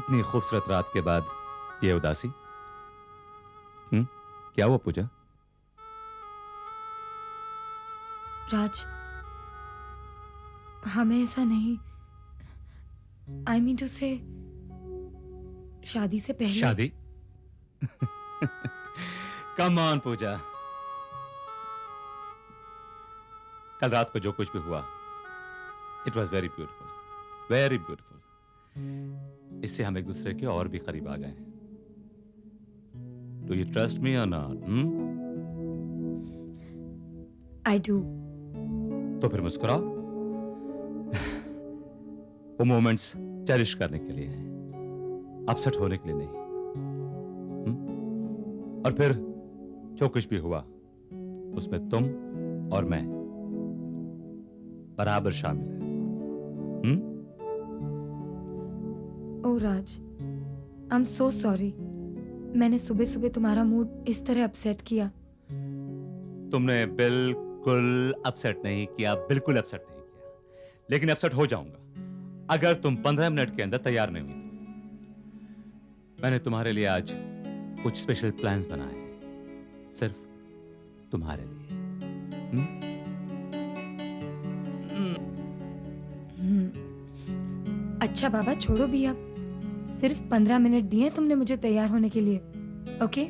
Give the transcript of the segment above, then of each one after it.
इतनी खूबसूरत रात के बाद ये उदासी? क्या हुआ पूजा? राज, हमें ऐसा नहीं, आई मीन टू से शादी से पहले। शादी? कम ऑन पूजा। कल रात को जो कुछ भी हुआ, it was very beautiful, very beautiful. इससे हम एक दूसरे के और भी करीब आ गए। डू यू ट्रस्ट मी और नॉट? I do. तो फिर मुस्कुराओ। वो मोमेंट्स चेरिश करने के लिए हैं, अपसेट होने के लिए नहीं। और फिर जो कुछ भी हुआ उसमें तुम और मैं बराबर शामिल है। ओ राज, आई एम सो सॉरी। मैंने सुबह सुबह तुम्हारा मूड इस तरह अपसेट किया। तुमने बिल्कुल अपसेट नहीं किया, बिल्कुल अपसेट नहीं किया। लेकिन अपसेट हो जाऊंगा अगर तुम 15 मिनट के अंदर तैयार नहीं हुई तो। मैंने तुम्हारे लिए आज कुछ स्पेशल प्लान्स बनाए हैं, सिर्फ तुम्हारे लिए। अच्छा बाबा, छोड़ो भी अब। सिर्फ 15 मिनट दिए तुमने मुझे तैयार होने के लिए, ओके?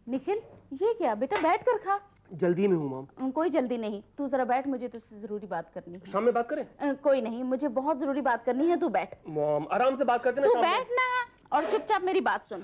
निखिल, ये क्या बेटा, बैठ कर खा। जल्दी में हूँ मॉम। कोई जल्दी नहीं, तू जरा बैठ, मुझे तुझसे जरूरी बात करनी है। शाम में बात करें? कोई नहीं, मुझे बहुत जरूरी बात करनी है, तू बैठ। मॉम आराम से बात करते ना। तू बैठ ना और चुपचाप मेरी बात सुन।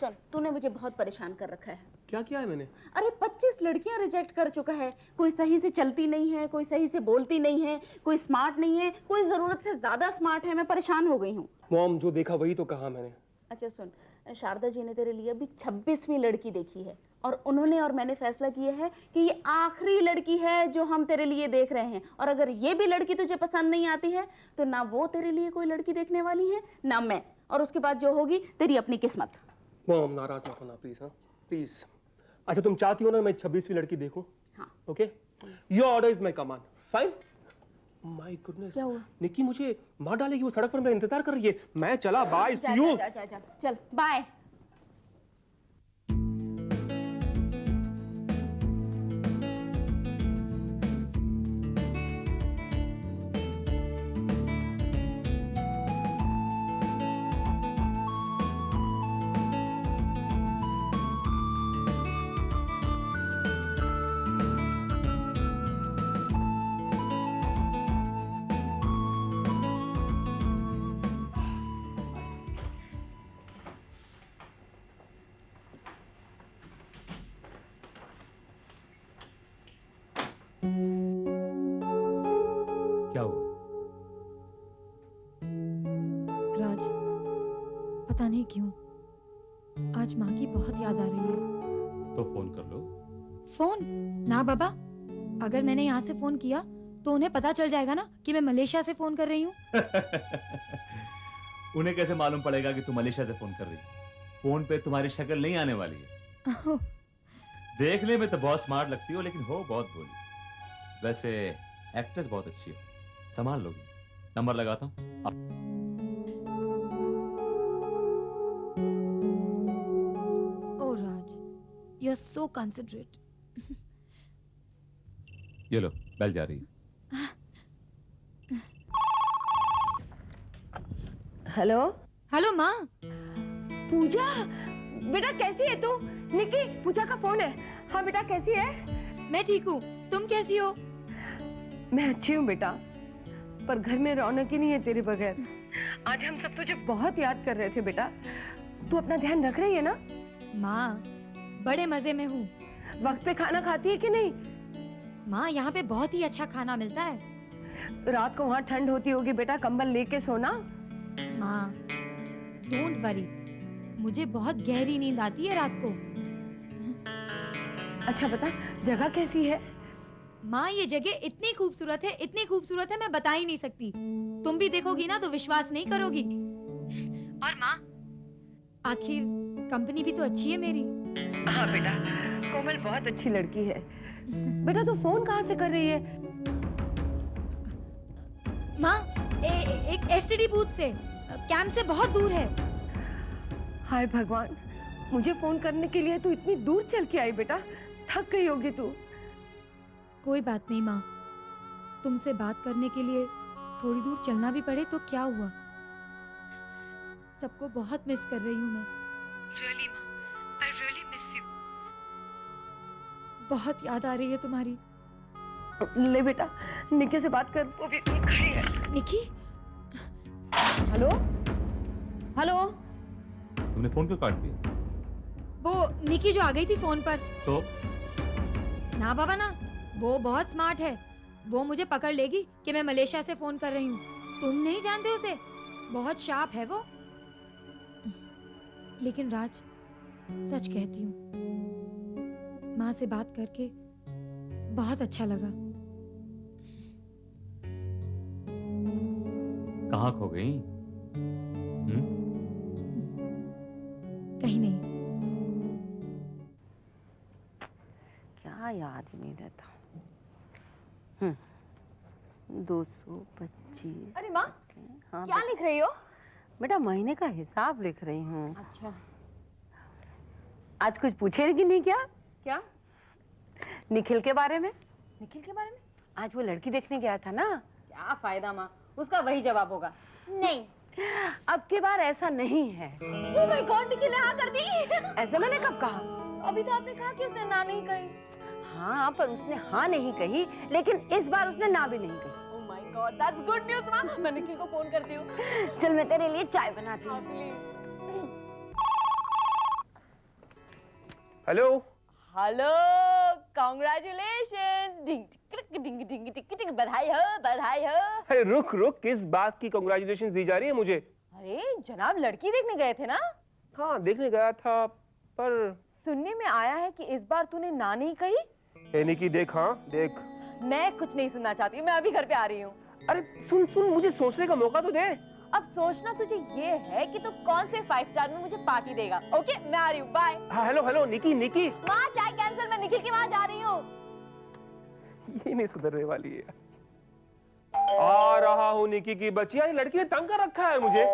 सुन, तूने मुझे बहुत परेशान कर रखा है। क्या किया है मैंने? अरे 25 लड़कियां रिजेक्ट कर चुका है। कोई सही से चलती नहीं है, कोई सही से बोलती नहीं है, कोई स्मार्ट नहीं है, कोई जरूरत से ज्यादा स्मार्ट है। मैं परेशान हो गई हूँ। मॉम जो देखा वही तो कहा मैंने। अच्छा सुन, शारदा जी ने तेरे लिए अभी 26वीं लड़की देखी है और उन्होंने और मैंने फैसला किया है कि ये आखिरी लड़की है जो हम तेरे लिए देख रहे हैं। और अगर ये भी लड़की तुझे पसंद नहीं आती है तो ना वो तेरे लिए कोई लड़की देखने वाली है ना मैं, और उसके बाद जो होगी तेरी अपनी किस्मत। मॉम नाराज मत होना प्लीज। हाँ प्लीज। अच्छा तुम चाहती हो ना मैं 26वीं लड़की देखूं? हाँ। Okay, your order is my command. Fine. My goodness, क्या हुआ? निक्की मुझे मार डालेगी, वो सड़क पर मेरा इंतजार कर रही है। मैं चला, बाय, सी यू। चल बाय। क्या हुआ? राज, पता नहीं क्यों आज माँ की बहुत याद आ रही है। तो फोन कर लो। फोन? ना बाबा, अगर मैंने यहाँ से फोन किया तो उन्हें पता चल जाएगा ना कि मैं मलेशिया से फोन कर रही हूँ। उन्हें कैसे मालूम पड़ेगा कि तुम मलेशिया से फोन कर रही हो? फोन पे तुम्हारी शक्ल नहीं आने वाली है। देखने में तो बहुत स्मार्ट लगती हो लेकिन हो बहुत भोली। वैसे एक्ट्रेस बहुत अच्छी हो, संभाल लोगी। नंबर लगाता हूँ। ओ Raj, you are so considerate. ये लो, बेल जा रही है। हेलो। हेलो माँ। पूजा, बेटा कैसी है तू? निकी, पूजा का फोन है। हाँ बेटा कैसी है? मैं ठीक हूँ, तुम कैसी हो? मैं अच्छी हूँ बेटा, पर घर में रौनक ही नहीं है तेरे बगैर। आज हम सब तुझे बहुत याद कर रहे थे बेटा। तू अपना ध्यान रख रही है ना? माँ, बड़े मजे में हूँ। वक्त पे खाना खाती है कि नहीं? माँ, यहाँ पे बहुत ही अच्छा खाना मिलता है। रात को वहाँ ठंड होती होगी बेटा, कंबल लेके सोना। माँ, डोंट वरी, मुझे बहुत गहरी नींद आती है रात को। अच्छा बता, जगह कैसी है? माँ, ये जगह इतनी खूबसूरत है, इतनी खूबसूरत है, मैं बता ही नहीं सकती। तुम भी देखोगी ना तो विश्वास नहीं करोगी। और माँ, आखिर कंपनी भी तो अच्छी है मेरी। हाँ बेटा, कोमल बहुत अच्छी लड़की है। बेटा तू फोन कहाँ से कर रही है? माँ, एक एसटीडी बूथ से, कैंप से बहुत दूर है। हाय भगवान, मुझे फोन करने के लिए तू इतनी दूर चल के आई बेटा। थक गई होगी तू। कोई बात नहीं माँ, तुमसे बात करने के लिए थोड़ी दूर चलना भी पड़े तो क्या हुआ। सबको बहुत मिस कर रही हूँ मैं। रियली माँ, आई रियली मिस यू। बहुत याद आ रही है तुम्हारी। ले बेटा, निकी से बात कर, वो भी खड़ी है। निकी, हेलो हेलो। तुमने फोन क्यों काट दिया? वो निकी जो आ गई थी फोन पर। तो ना बाबा ना, वो बहुत स्मार्ट है। वो मुझे पकड़ लेगी कि मैं मलेशिया से फोन कर रही हूँ। तुम नहीं जानते उसे, बहुत शार्प है वो। लेकिन राज, सच कहती हूँ, माँ से बात करके बहुत अच्छा लगा। कहाँ खो गई? कहीं नहीं। क्या याद ही नहीं रहता। 225। अरे माँ, हाँ क्या लिख रही हो? बेटा, महीने का हिसाब लिख रही हूँ। अच्छा, आज कुछ पूछेगी नहीं क्या? क्या? निखिल के बारे में। निखिल के बारे में? आज वो लड़की देखने गया था ना। क्या फायदा माँ, उसका वही जवाब होगा। नहीं। अब की बार ऐसा नहीं है। Oh my God, निखिल ने हाँ कर दी। ऐसे मैंने कब कहा? अभी तो आपने कहा कि उसने ना नहीं कही। हाँ, पर उसने हाँ नहीं कही, लेकिन इस बार उसने ना भी नहीं कही। Oh my God, that's good news माँ। मैं निखिल को फोन करती हूँ। चल, मैं तेरे लिए चाय बनाती हाँ, हूँ। please। हेलो। Hello, congratulations। डिंग टिक डिंग डिंग टिक टिक, बधाई हो, बधाई हो। अरे रुक रुक, किस बात की कांग्रेचुलेशंस दी जा रही है मुझे? अरे जनाब, लड़की देखने गए थे ना? हाँ, देखने गया था, पर सुनने में आया है कि इस बार तूने ना नहीं कही। यानी कि देख, हाँ देख। मैं कुछ नहीं सुनना चाहती, मैं अभी घर पे आ रही हूँ। अरे सुन सुन, मुझे सोचने का मौका तो दे। अब सोचना तुझे ये है कि तू कौन से 5 स्टार में मुझे पार्टी देगा। ओके, मैं आ रही हूँ, बाय। हाँ, हेलो हेलो, निकी निकी। माँ, चाय कैंसिल, मैं निखिल के वहाँ जा रही हूँ। ये नहीं सुधरने वाली है। आ रहा हूँ निकी की बच्चियां। ये लड़की ने तंग कर रखा है मुझे।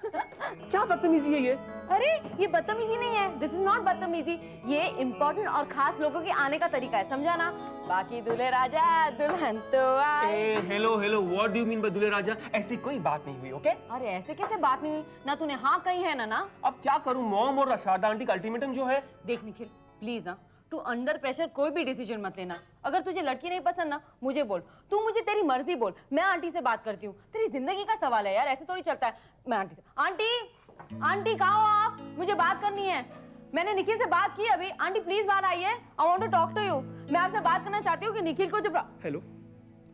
क्या बदतमीजी है ये? अरे ये बदतमीजी नहीं है, दिस इज नॉट बदतमीजी। ये इम्पोर्टेंट और खास लोगों के आने का तरीका है, समझा ना? बाकी दूल्हे राजा दुल्हन तो आए। Hello hello, what do you mean by दूल्हे राजा? ऐसी कोई बात नहीं हुई, ओके? अरे ऐसे कैसे बात नहीं हुई? ना तूने हाँ कही है ना। अब क्या करूं, मॉम और शारदा आंटी का अल्टीमेटम जो है। देख निखिल, प्लीज हाँ, तू अंडर प्रेशर कोई भी डिसीजन मत लेना। अगर तुझे लड़की नहीं पसंद ना, मुझे बोल। तू मुझे तेरी मर्जी बोल, मैं आंटी से बात करती हूँ। तेरी जिंदगी का सवाल है यार, ऐसे थोड़ी चलता है। मैं आंटी से, आंटी कहाँ हो आप? मुझे बात करनी है। मैंने निखिल से बात की अभी। आंटी प्लीज बाहर आइए, I want to talk to you. मैं आपसे बात करना चाहती हूँ कि निखिल को जो हेलो,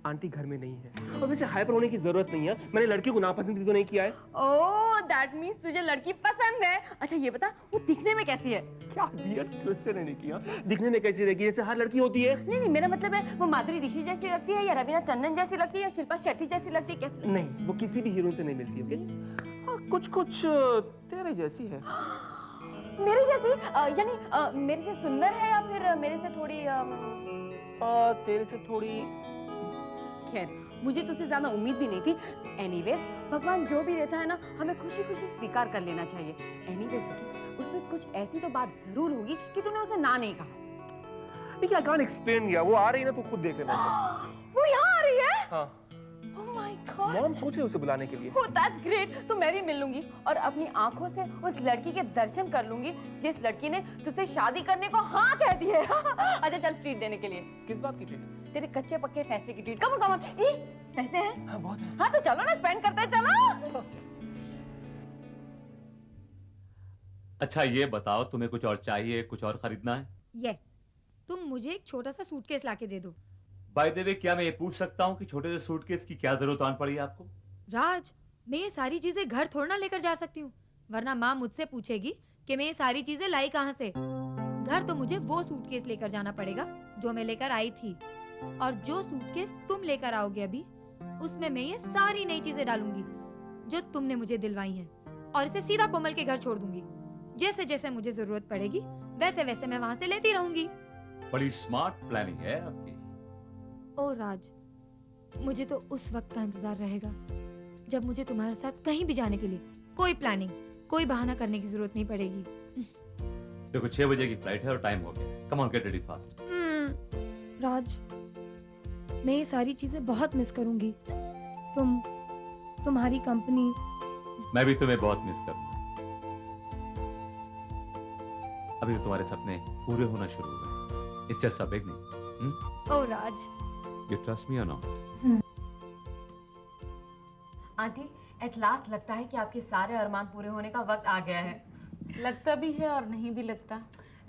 आंटी घर में नहीं है और वैसे हाइपर होने की जरूरत नहीं है। मैंने लड़की को नापसंद तो नहीं किया है। ओह, दैट मींस तुझे लड़की पसंद है। अच्छा ये बता, वो दिखने में कैसी है? क्या वियर्ड क्वेश्चन है निकी। दिखने में कैसी रहेगी? जैसे हर लड़की होती है। नहीं नहीं, मेरा मतलब है वो माधुरी दीक्षित जैसी लगती है, या रवीना टंडन जैसी लगती है, या शिल्पा शेट्टी जैसी लगती है, कैसी? नहीं, वो किसी भी हीरोइन से नहीं मिलती, ओके? हाँ, कुछ कुछ तेरे जैसी है। मेरे जैसी? यानी मेरे से सुंदर है या फिर मेरे से थोड़ी तेरे से थोड़ी। खैर, मुझे तुझसे ज्यादा उम्मीद भी नहीं थी। एनीवेज, भगवान जो भी देता है ना, हमें खुशी खुशी स्वीकार कर लेना चाहिए। एनीवेज, उसमें कुछ ऐसी तो बात जरूर होगी कि तूने उसे ना नहीं कहा। देखिए, आई कांट एक्सप्लेन किया। वो आ रही है ना, तू खुद देख लेना सब। वो यहाँ आ रही है? हाँ, Oh my God! मॉम सोच रही है उसे बुलाने के लिए। Oh, that's great! तो मैं भी मिल लूंगी और अपनी आंखों से उस लड़की के दर्शन कर लूंगी जिस लड़की ने तुझसे शादी करने को हाँ कह दी है। अच्छा चल, ट्रीट देने के लिए। किस बात की ट्रीट? तेरे कच्चे पक्के फैसले की ट्रीट। कम ऑन, ए पैसे हैं? हाँ, बहुत है। हाँ तो चलो ना, स्पेंड करते हैं, चलो। अच्छा ये बताओ, तुम्हें कुछ और चाहिए, कुछ और खरीदना है? यस, तुम मुझे एक छोटा सा सूटकेस लाके दे दो। बाय द वे, क्या मैं ये पूछ सकता हूँ कि छोटे से सूटकेस की क्या जरूरत आन पड़ी आपको? राज, मैं ये सारी चीजें घर थोड़ा ना लेकर जा सकती हूँ, वरना माँ मुझसे पूछेगी कि मैं ये सारी चीजें लाई कहाँ से। घर तो मुझे वो सूटकेस लेकर जाना पड़ेगा जो मैं लेकर आई थी, और जो सूटकेस तुम लेकर आओगे अभी, उसमें मैं ये सारी नई चीजें डालूंगी जो तुमने मुझे दिलवाई हैं। और इसे सीधा कोमल के घर छोड़ दूंगी। जैसे जैसे मुझे जरूरत पड़ेगी वैसे वैसे मैं वहां से लेती रहूंगी। बड़ी स्मार्ट प्लानिंग है आपकी। ओ राज, मुझे तो उस वक्त का इंतजार रहेगा जब मुझे तुम्हारे साथ कहीं भी जाने के लिए कोई प्लानिंग, कोई बहाना करने की जरूरत नहीं पड़ेगी। देखो 6 बजे की फ्लाइट है और टाइम हो गया। Come on, get ready fast. Raj, मैं ये सारी चीजें बहुत मिस करूंगी। तुम्हारी कंपनी। मैं भी तुम्हें बहुत मिस करूंगा। अभी तो तुम्हारे सपने पूरे होना शुरू हो गए। It's just a beginning. Oh Raj, you trust me और नॉट? आंटी, एट लास्ट लगता है कि आपके सारे अरमान पूरे होने का वक्त आ गया है। लगता भी है और नहीं भी लगता।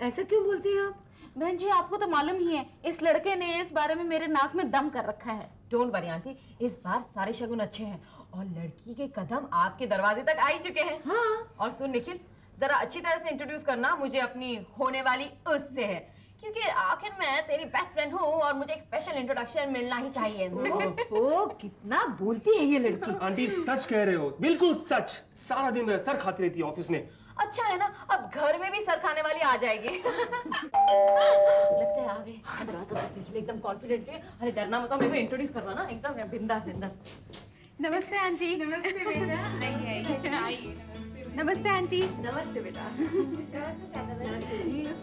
ऐसा क्यों बोलती हैं आप? बहन जी, आपको तो मालूम ही है, इस लड़के ने इस बारे में मेरे नाक में दम कर रखा है। डोंट वरी आंटी, इस बार सारे शगुन अच्छे हैं और लड़की के कदम आपके दरवाजे तक आ ही चुके हैं। हाँ। और सुन निखिल, जरा अच्छी तरह से इंट्रोड्यूस करना मुझे अपनी होने वाली उससे है, क्योंकि आखिर मैं तेरी बेस्ट फ्रेंड हूँ और मुझे एक स्पेशल इंट्रोडक्शन मिलना ही चाहिए। ओह, कितना बोलती है ये लड़की। आंटी सच कह रहे हो, बिल्कुल सच। सारा दिन मेरा सर खाती रहती है ऑफिस में। अच्छा है ना, अब घर में भी सर खाने वाली आ जाएगी। लगता है आ गए। निखिल एकदम कॉन्फिडेंट है। अरे डरना मत, मेरे को इंट्रोड्यूस करवाना एकदम बिंदास बिंदास। नमस्ते आंटी। नमस्ते बेटा। आइए। नमस्ते आंटी। नमस्ते बेटा।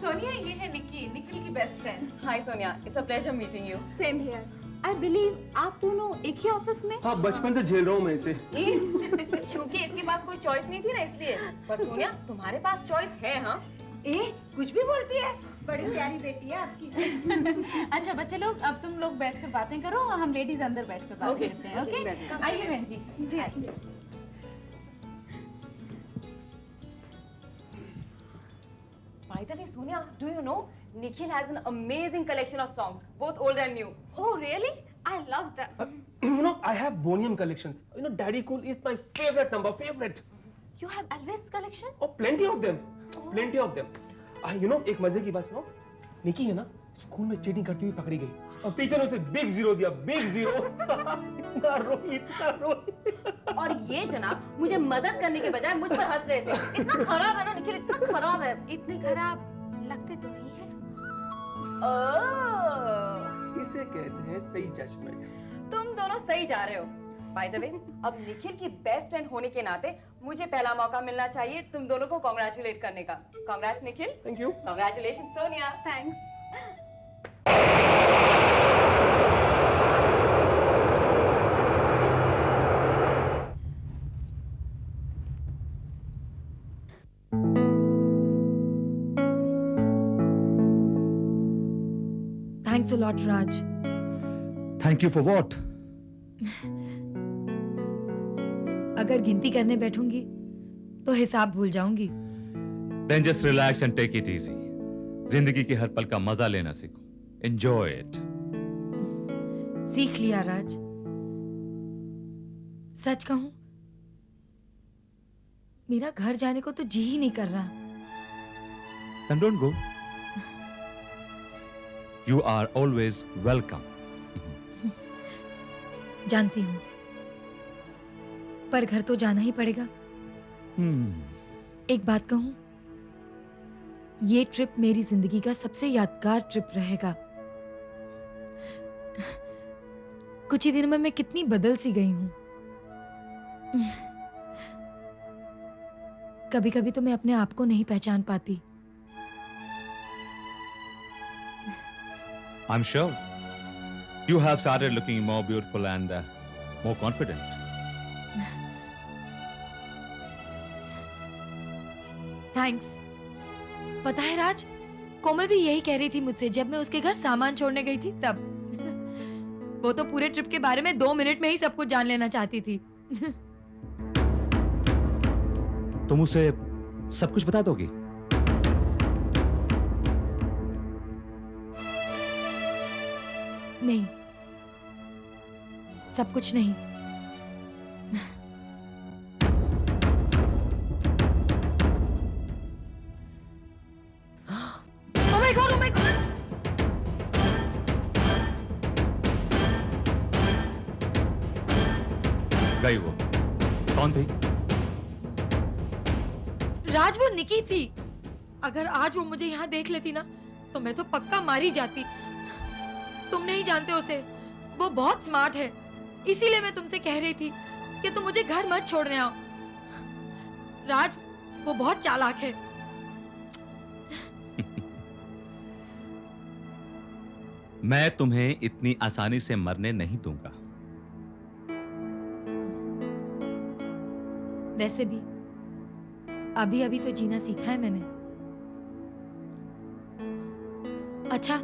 सोनिया, ये है निकी, निखिल की best friend. Hi Sonia, it's a pleasure meeting you. Same here. I believe आप दोनों एक ही ऑफिस में। हाँ, बचपन से झेल रहा हूँ मैं इसे। क्योंकि इसके पास कोई चॉइस नहीं थी ना, इसलिए। पर सोनिया, तुम्हारे पास चॉइस है। हाँ, कुछ भी बोलती है। बड़ी प्यारी बेटी है आपकी। अच्छा बच्चे लोग, अब तुम लोग बैठकर बातें करो, हम लेडीज अंदर बैठकर बात Okay, करते हैं। okay, ओके, आइए बहन जी। जी आइए। By the way, Sonia, do you know Nikhil has an amazing collection of songs, both old and new. Oh really? I love that. You know, I have Bonium collections. You know, Daddy Cool is my favorite number, favorite. You have Elvis collection? Oh, plenty of them. Plenty of them. You know, एक मजे की बात सुनो। निकी है ना, school में cheating करती हुई पकड़ी गई और टीचर ने उसे बिग जीरो दिया, बिग जीरो। इतना रोई। और ये जनाब मुझे मदद करने के बजाय मुझ पर हंस रहे थे। इतना खराब है ना निखिल, इतना खराब है। इतने खराब लगते तो नहीं है। ओह, इसे कहते हैं सही जजमेंट। तुम दोनों सही जा रहे हो। बाय द वे, अब निखिल की बेस्ट फ्रेंड होने के नाते मुझे पहला मौका मिलना चाहिए तुम दोनों को कांग्रेचुलेट करने का। Congrats Nikhil. Thank you. Congratulation Sonia. Thanks. Thanks a lot Raj. Thank you for what? अगर गिनती करने बैठूंगी तो हिसाब भूल जाऊंगी। Then just relax and take it easy. जिंदगी के हर पल का मजा लेना सीखो। Enjoy it. सीख लिया राज। सच कहूं, मेरा घर जाने को तो जी ही नहीं कर रहा। Then don't go. You are always welcome. जानती हूं, पर घर तो जाना ही पड़ेगा। एक बात कहूं, ये ट्रिप मेरी जिंदगी का सबसे यादगार ट्रिप रहेगा। कुछ ही दिनों में मैं कितनी बदल सी गई हूं। कभी कभी तो मैं अपने आप को नहीं पहचान पाती। I'm sure you have started looking more beautiful and more confident. Thanks. पता है राज, कोमल भी यही कह रही थी मुझसे जब मैं उसके घर सामान छोड़ने गई थी तब। वो तो पूरे ट्रिप के बारे में 2 मिनट में ही सब कुछ जान लेना चाहती थी। तुम उसे सब कुछ बता दोगी? नहीं, सब कुछ नहीं। Oh my God, oh my God! गई वो। कौन थी? राज वो निकी थी। अगर आज वो मुझे यहाँ देख लेती ना तो मैं तो पक्का मारी जाती। तुम नहीं जानते उसे, वो बहुत स्मार्ट है। इसीलिए मैं तुमसे कह रही थी कि तुम मुझे घर मत छोड़ने आओ। राज वो बहुत चालाक है। मैं तुम्हें इतनी आसानी से मरने नहीं दूंगा। वैसे भी अभी अभी तो जीना सीखा है मैंने। अच्छा,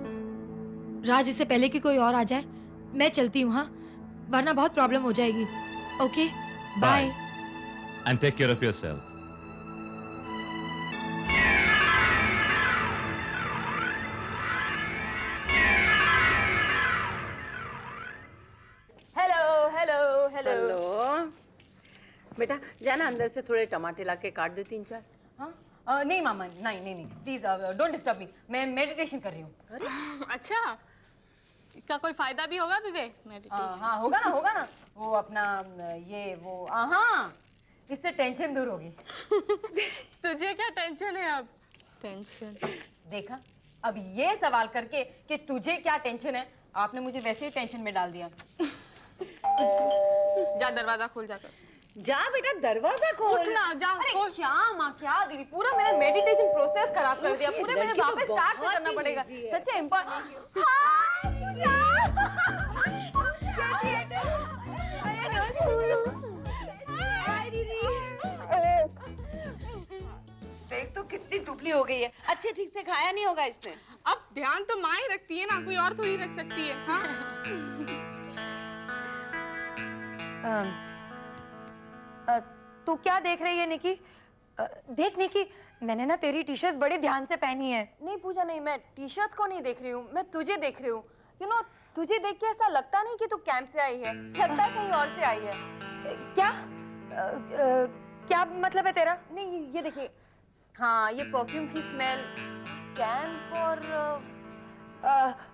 राज इससे पहले कि कोई और आ जाए मैं चलती हूँ, हाँ, वरना बहुत प्रॉब्लम हो जाएगी। Okay, bye. And take care of yourself. Hello hello hello. Hello बेटा, जाना अंदर से थोड़े टमाटर लाके काट दे 3-4। हाँ नहीं मामा, नहीं नहीं नहीं, प्लीज डोंट डिस्टर्ब मी, मैं मेडिटेशन कर रही हूँ। अच्छा, इसका कोई फायदा भी होगा तुझे? हाँ होगा ना, वो अपना ये वो हाँ, इससे टेंशन दूर होगी। तुझे क्या टेंशन है अब? टेंशन देखा, अब ये सवाल करके कि तुझे क्या टेंशन है, आपने मुझे वैसे ही टेंशन में डाल दिया। जा दरवाजा खोल जाकर। जा बेटा, दरवाजा खोल। उठ ना, जा अरे खोल। क्या माँ, क्या दीदी, पूरा मेरा मेडिटेशन प्रोसेस खराब कर दिया। पूरे मेरे लड़की तो वापस स्टार्ट से बहुत करना ही पड़ेगा। easy है। सच है, इम्पोर्टेंट। देख तो कितनी दुबली हो गई है। अच्छे ठीक से खाया नहीं होगा इसने। अब ध्यान तो माँ ही रखती है ना, कोई और थोड़ी रख सकती है। हाँ तू क्या देख रही है निकी? देख निकी, मैंने ना तेरी टी शर्ट बड़े ध्यान से पहनी है। नहीं पूजा, नहीं, मैं टी शर्ट को नहीं देख रही हूँ, मैं तुझे देख रही हूँ। यू नो, तुझे देख के ऐसा लगता नहीं कि तू कैंप से आई है, लगता है कहीं और से आई है। क्या क्या मतलब है तेरा? नहीं ये देखिए, हाँ ये परफ्यूम की स्मेल कैंप और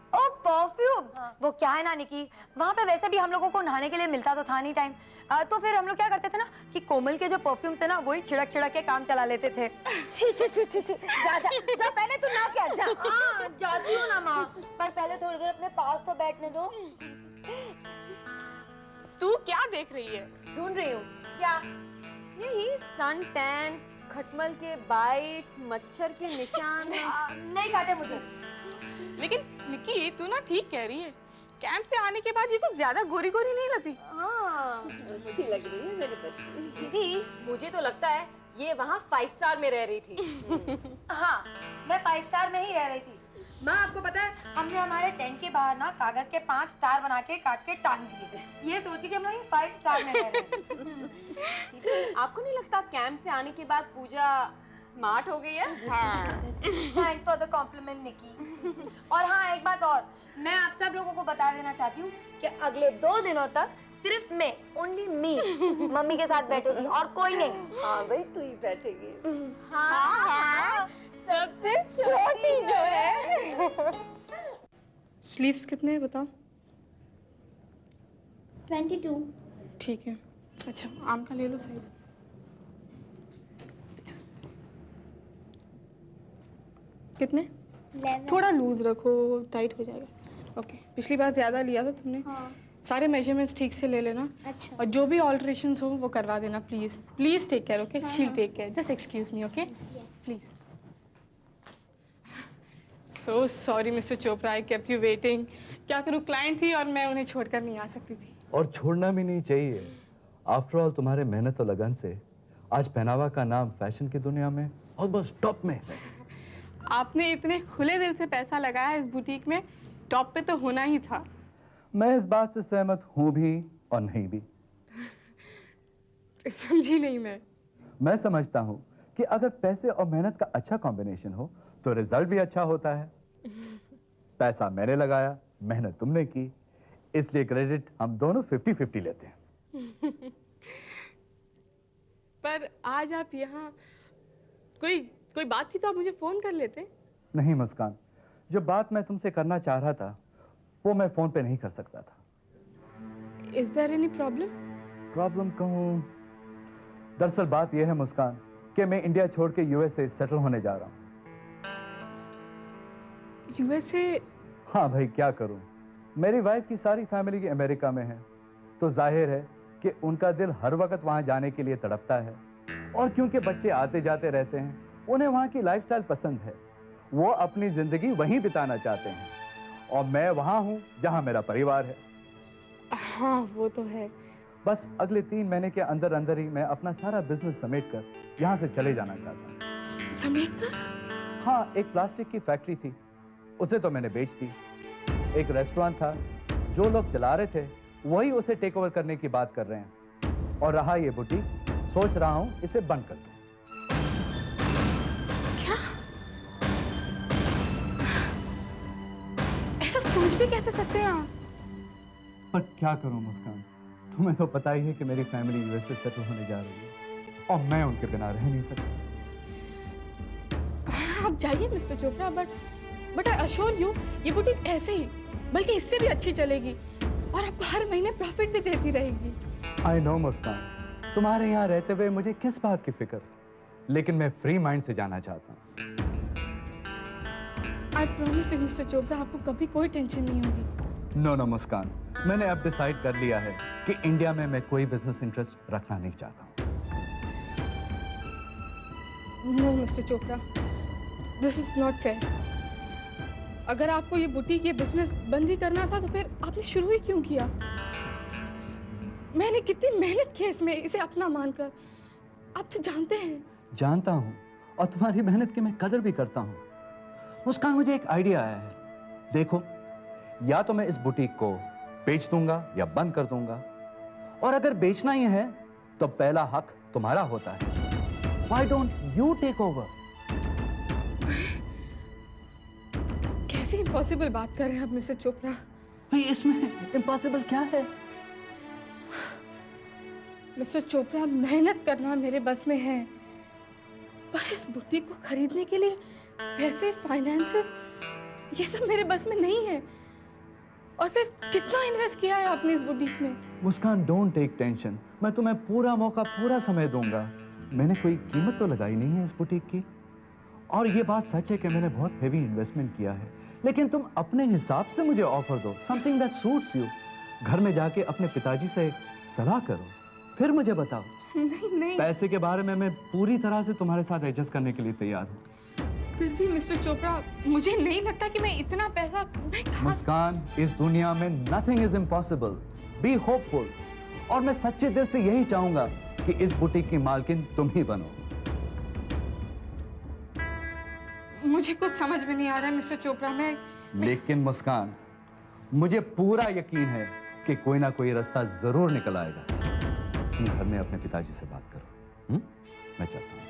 ओ परफ्यूम। हाँ। वो क्या है ना निकी, वहाँ पे वैसे भी हम लोगों को नहाने के लिए मिलता तो था नहीं टाइम, तो फिर हम लोग क्या करते थे ना कि कोमल के जो परफ्यूम थे ना वही छिड़क छिड़क के काम चला लेते थे। छी छी छी छी छी। जा जा जा, पहले तू ना क्या जा। हाँ जाती हूँ ना माँ, पर पहले थोड़ी देर अपने पास तो बैठने दो। तू क्या देख रही है? ढूंढ रही हूँ। क्या? यही सन टैन, खटमल के बाइट्स, मच्छर के निशान। नहीं काटे मुझे। लेकिन निकी, तू ना ठीक कह रही है, कैंप से आने के बाद ये कुछ ज्यादा गोरी गोरी नहीं लगती। हाँ अच्छी लग रही है मेरी बच्ची। दीदी, मुझे तो लगता है ये वहाँ 5 स्टार में रह रही थी। हाँ, मैं 5 स्टार में ही रह रही थी। माँ आपको पता है, हमने हमारे टेंट के बाहर ना कागज के 5 स्टार बना के काट के टांग दिए, ये सोच के कि हम लोग 5 स्टार में रह रहे हैं। दीदी, आपको नहीं लगता कैंप से आने के बाद पूजा स्मार्ट हो गई है? थैंक्स फॉर द कॉम्प्लीमेंट निकी। और हाँ एक बात और, मैं आप सब लोगों को बता देना चाहती हूँ कि अगले 2 दिनों तक सिर्फ मैं, ओनली मी, मम्मी के साथ बैठेगी और कोई नहीं। हाँ भाई, तू ही बैठेगी। हाँ, सबसे छोटी जो है। स्लीव्स कितने हैं बताओ? 22। ठीक है। अच्छा, आम का ले लो साइज। कितने? 11। थोड़ा लूज रखो, टाइट हो जाएगा। ओके, पिछली बार ज्यादा लिया था तुमने। हाँ। सारे मेजरमेंट्स ठीक से ले लेना, अच्छा। और जो भी ऑल्ट्रेशंस हो वो करवा देना please. Please take care, okay? Sheel take care, just excuse me, okay? Please. So sorry mister Chopra, I kept you waiting. क्या करूँ, क्लाइंट थी और मैं उन्हें छोड़कर नहीं आ सकती थी। और छोड़ना भी नहीं चाहिए। आफ्टर ऑल तुम्हारे मेहनत और लगन से आज पहनावा का नाम फैशन की दुनिया में ऑलमोस्ट टॉप में है। आपने इतने खुले दिल से पैसा लगाया इस बुटीक में, टॉप पे तो होना ही था। मैं इस बात से सहमत हूं भी और नहीं भी। समझी नहीं मैं समझता हूं कि अगर पैसे और मेहनत का अच्छा कॉम्बिनेशन हो तो रिजल्ट भी अच्छा होता है। पैसा मैंने लगाया, मेहनत तुमने की, इसलिए क्रेडिट हम दोनों 50-50 लेते हैं। पर आज आप यहाँ, कोई बात थी तो आप मुझे फोन कर लेते। नहीं मुस्कान, जो बात मैं तुमसे करना चाह रहा था वो मैं फोन पे नहीं कर सकता था। Is there any problem? Problem कहूँ, दरअसल बात यह है मुस्कान कि मैं इंडिया छोड़ के यूएसए सेटल होने जा रहा हूँ। यूएसए? हाँ भाई, क्या करूँ, मेरी वाइफ की सारी फैमिली अमेरिका में है, तो जाहिर है कि उनका दिल हर वक्त वहाँ जाने के लिए तड़पता है। और क्योंकि बच्चे आते जाते रहते हैं, उन्हें वहाँ की लाइफस्टाइल पसंद है, वो अपनी जिंदगी वहीं बिताना चाहते हैं। और मैं वहाँ हूँ जहाँ मेरा परिवार है। हाँ वो तो है। बस अगले 3 महीने के अंदर अंदर ही मैं अपना सारा बिजनेस समेट कर यहाँ से चले जाना चाहता हूँ। समेट कर? हाँ, एक प्लास्टिक की फैक्ट्री थी, उसे तो मैंने बेच दी। एक रेस्टोरेंट था, जो लोग चला रहे थे वही उसे टेक ओवर करने की बात कर रहे हैं। और रहा ये बुटीक, सोच रहा हूँ इसे बंद कर दूं। क्या? ऐसा सोच भी कैसे सकते हैं आप? पर क्या करूँ मुस्कान, तुम्हें तो पता ही है कि मेरी फैमिली यूएसए सेटल होने जा रही है और मैं उनके बिना रह नहीं सकता। आप जाइए mister Chopra, but I assure you ये बुटीक ऐसे ही बल्कि इससे भी अच्छी चलेगी और आपको हर महीने प्रॉफिट भी देती रहेगी। आई नो मुस्कान, तुम्हारे यहाँ रहते हुए मुझे किस बात की फिक्र, लेकिन मैं फ्री माइंड से जाना चाहता हूँ। I promise you mister Chopra, आपको कभी कोई टेंशन नहीं होगी। नो मुस्कान, मैंने अब डिसाइड कर लिया है कि इंडिया में मैं कोई बिजनेस इंटरेस्ट रखना नहीं चाहता हूँ। No mister Chopra, this is not fair. अगर आपको ये बुटीक, ये बिजनेस बंद ही करना था तो फिर आपने शुरू ही क्यों किया? मैंने कितनी मेहनत की इसमें, इसे अपना मानकर। आप तो जानते हैं। जानता हूँ, और तुम्हारी मेहनत की मैं कदर भी करता हूँ। मुस्कान, मुझे एक आइडिया आया है। देखो, या तो मैं इस बुटीक को बेच दूंगा या बंद कर दूंगा, और अगर बेचना ही है तो पहला हक तुम्हारा होता है। Why don't you take over? कैसी इम्पॉसिबल बात कर रहे हैं आप मिस्टर चोपड़ा? भाई, इसमें इम्पॉसिबल क्या है? मिस्टर चोपड़ा, मेहनत करना मेरे बस में है, पर इस बुटीक को खरीदने के लिए पैसे, फाइनेंसेस, ये सब मेरे बस में नहीं है। और फिर कितना इन्वेस्ट किया है आपने इस बुटीक में? मुस्कान, डोंट टेक टेंशन, मैं तुम्हें पूरा मौका, पूरा समय दूंगा। मैंने कोई कीमत तो लगाई नहीं है इस बुटीक की, और ये बात सच है कि मैंने बहुत हेवी इन्वेस्टमेंट किया है, लेकिन तुम अपने हिसाब से मुझे ऑफर दो, समथिंग दैट सूट्स यू। घर में जाके अपने पिताजी से सलाह करो, फिर मुझे बताओ। नहीं। पैसे के बारे में मैं पूरी तरह से तुम्हारे साथ एडजस्ट करने के लिए तैयार हूँ। फिर भी मिस्टर चोपड़ा, मुझे नहीं लगता कि मैं इतना पैसा मुस्कान, इस दुनिया में nothing is impossible. Be hopeful, और मैं सच्चे दिल से यही चाहूंगा कि इस बुटीक की मालकिन तुम ही बनो। मुझे कुछ समझ में नहीं आ रहा है मिस्टर चोपड़ा। मैं लेकिन मुस्कान, मुझे पूरा यकीन है कि कोई ना कोई रास्ता जरूर निकल आएगा। तुम घर में अपने पिताजी से बात करो। मैं चलता हूँ।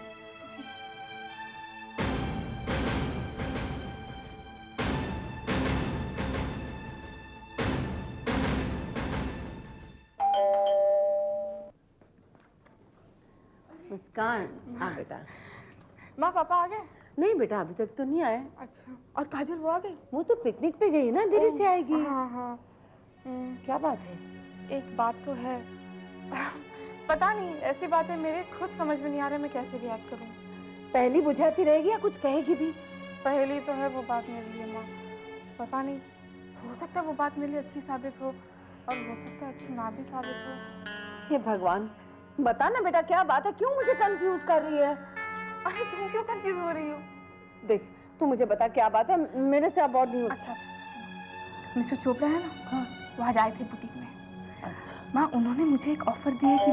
मुस्कान, हाँ बेटा। माँ, पापा आ गए? नहीं बेटा, अभी तक तो नहीं आए। अच्छा, और काजल वो आ गई? वो तो पिकनिक पे गई ना, देरी से आएगी। हाँ। क्या बात है? एक बात तो है, पता नहीं, ऐसी बातें मेरे खुद समझ में नहीं आ रहा मैं कैसे रिएक्ट करूँ। पहली बुझाती रहेगी या कुछ कहेगी भी? पहली तो है वो बात मेरे लिए माँ, पता नहीं, हो सकता है वो बात मेरे लिए अच्छी साबित हो और हो सकता है अच्छी ना भी साबित हो। हे भगवान, बता ना बेटा, क्या बात है, क्यों मुझे कंफ्यूज कर रही है? अरे तुम क्यों कंफ्यूज हो रही हो? देख, तू मुझे बता क्या बात है, मेरे से अब और नहीं होता। अच्छा, मिस्टर चोपड़ा है ना, हाँ। वो आज आए थे बुटीक में। अच्छा। माँ, उन्होंने मुझे एक ऑफर दी है कि